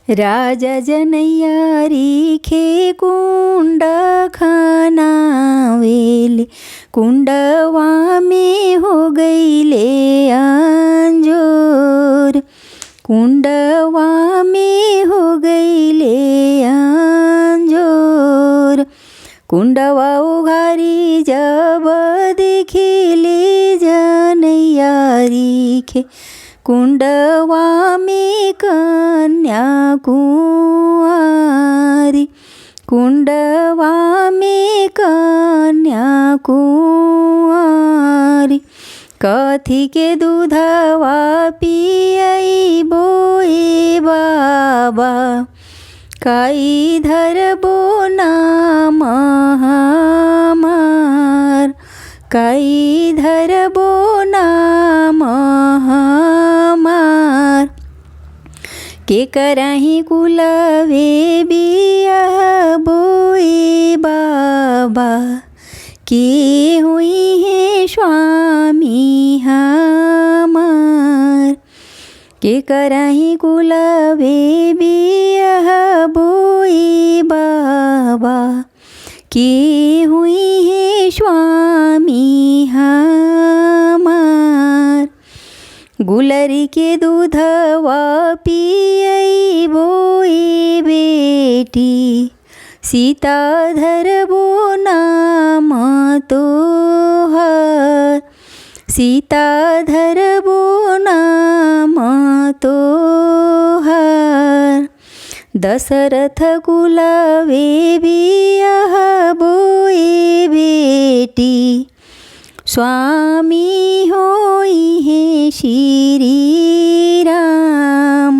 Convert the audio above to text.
राजा जनैया रीखे कुंड खनावेले, कुंडवा में हो गईले अंजोर, कुंडवा में हो गईले अंजोर। कुंडवा उघारी जब देखिले जनैया रीखे, कुंडवा में कन्या कुंवारी, कुंडवा में कन्या कुंवारी। कथी के दूधवा पियई बोए बाबा, काई धरबो नाम हमार, काई धरबो नाम हमार। के कराही कुलवे बियाह बोए बाबा, के हुई है स्वामी हमार। के कराही कुलवे बियाह बोए बाबा, के हुई है स्वामी हमार। गुलरी के दूधवा पियई बोए बेटी, सीता धरबो नाम तोहर, सीता धरबो नाम तोहर। दशरथ कुलवे बियाह बोए बेटी, स्वामी होई है श्री राम।